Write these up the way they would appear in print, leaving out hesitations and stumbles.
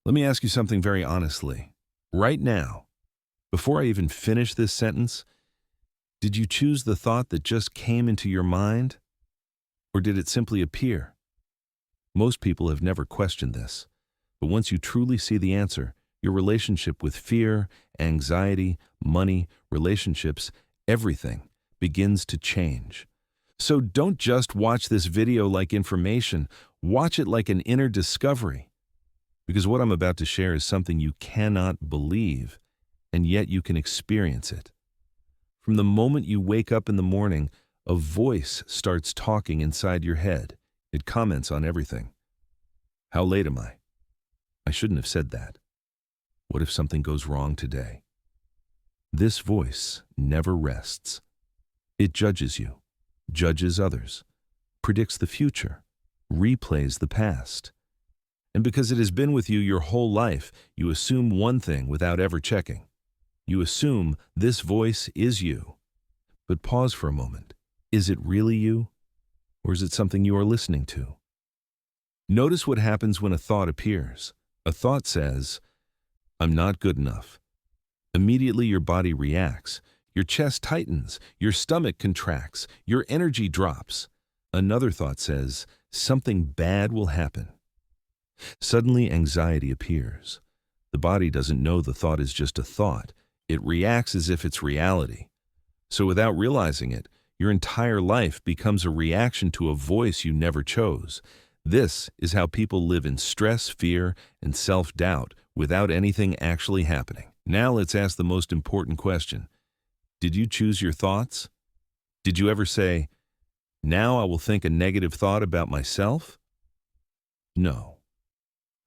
Let me ask you something very honestly. Right now, before I even finish this sentence, did you choose the thought that just came into your mind? Or did it simply appear? Most people have never questioned this. But once you truly see the answer, your relationship with fear, anxiety, money, relationships, everything begins to change. So don't just watch this video like information, watch it like an inner discovery. Because what I'm about to share is something you cannot believe, and yet you can experience it. From the moment you wake up in the morning, a voice starts talking inside your head. It comments on everything. How late am I? I shouldn't have said that. What if something goes wrong today? This voice never rests. It judges you, judges others, predicts the future, replays the past. And because it has been with you your whole life, you assume one thing without ever checking. You assume this voice is you. But pause for a moment. Is it really you? Or is it something you are listening to? Notice what happens when a thought appears. A thought says, "I'm not good enough." Immediately your body reacts. Your chest tightens, your stomach contracts, your energy drops. Another thought says, "Something bad will happen." Suddenly anxiety appears. The body doesn't know the thought is just a thought. It reacts as if it's reality. So without realizing it, your entire life becomes a reaction to a voice you never chose. This is how people live in stress, fear, and self-doubt without anything actually happening. Now let's ask the most important question. Did you choose your thoughts? Did you ever say, "Now I will think a negative thought about myself"? No.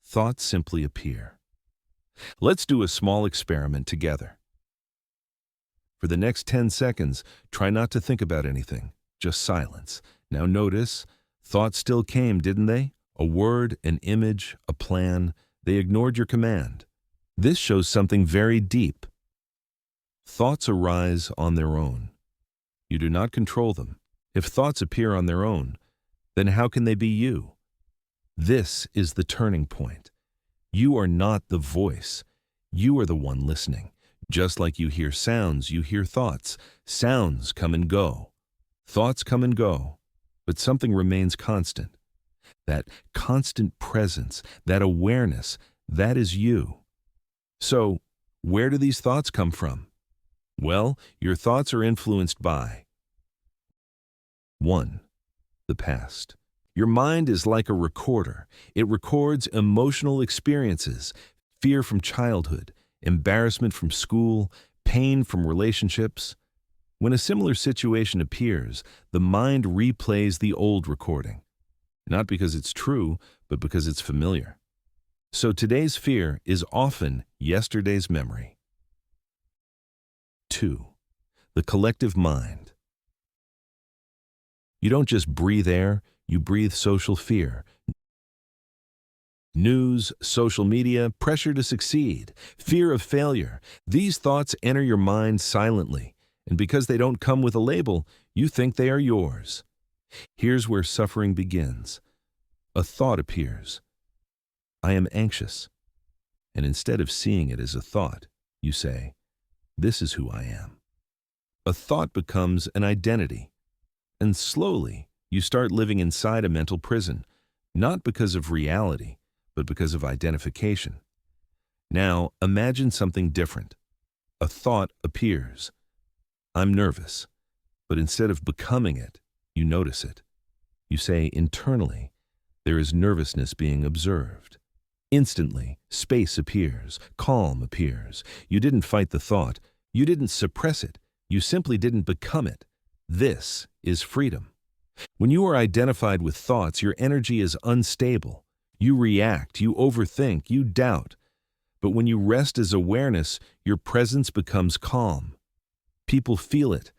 Thoughts simply appear. Let's do a small experiment together. For the next 10 seconds, try not to think about anything, just silence. Now notice, thoughts still came, didn't they? A word, an image, a plan. They ignored your command. This shows something very deep. Thoughts arise on their own. You do not control them. If thoughts appear on their own, then how can they be you? This is the turning point. You are not the voice. You are the one listening. Just like you hear sounds, you hear thoughts. Sounds come and go. Thoughts come and go. But something remains constant. That constant presence, that awareness, that is you. So, where do these thoughts come from? Well, your thoughts are influenced by 1. The past. Your mind is like a recorder. It records emotional experiences, fear from childhood, embarrassment from school, pain from relationships. When a similar situation appears, the mind replays the old recording. Not because it's true, but because it's familiar. So today's fear is often yesterday's memory. 2. The collective mind. You don't just breathe air, you breathe social fear. News, social media, pressure to succeed, fear of failure. These thoughts enter your mind silently, and because they don't come with a label, you think they are yours. Here's where suffering begins. A thought appears. I am anxious. And instead of seeing it as a thought, you say, "This is who I am." A thought becomes an identity. And slowly, you start living inside a mental prison, not because of reality, but because of identification. Now, imagine something different. A thought appears. I'm nervous. But instead of becoming it, you notice it. You say internally, there is nervousness being observed. Instantly, space appears, calm appears. You didn't fight the thought. You didn't suppress it. You simply didn't become it. This is freedom. When you are identified with thoughts, your energy is unstable. You react, you overthink, you doubt. But when you rest as awareness, your presence becomes calm. People feel it.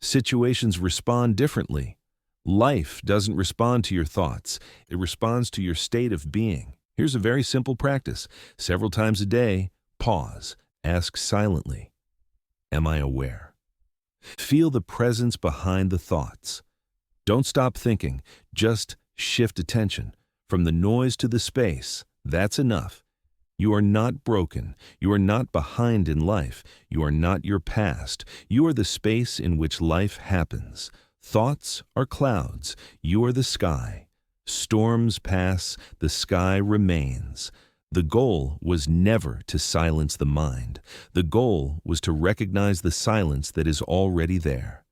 Situations respond differently. Life doesn't respond to your thoughts. It responds to your state of being. Here's a very simple practice. Several times a day, pause. Ask silently, am I aware? Feel the presence behind the thoughts. Don't stop thinking. Just shift attention. From the noise to the space. That's enough. You are not broken. You are not behind in life. You are not your past. You are the space in which life happens. Thoughts are clouds. You are the sky. Storms pass. The sky remains. The goal was never to silence the mind. The goal was to recognize the silence that is already there.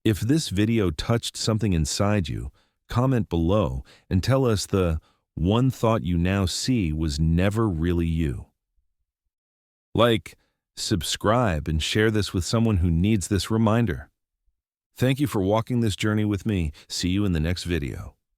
If this video touched something inside you, comment below and tell us the one thought you now see was never really you. Like, subscribe, and share this with someone who needs this reminder. Thank you for walking this journey with me. See you in the next video.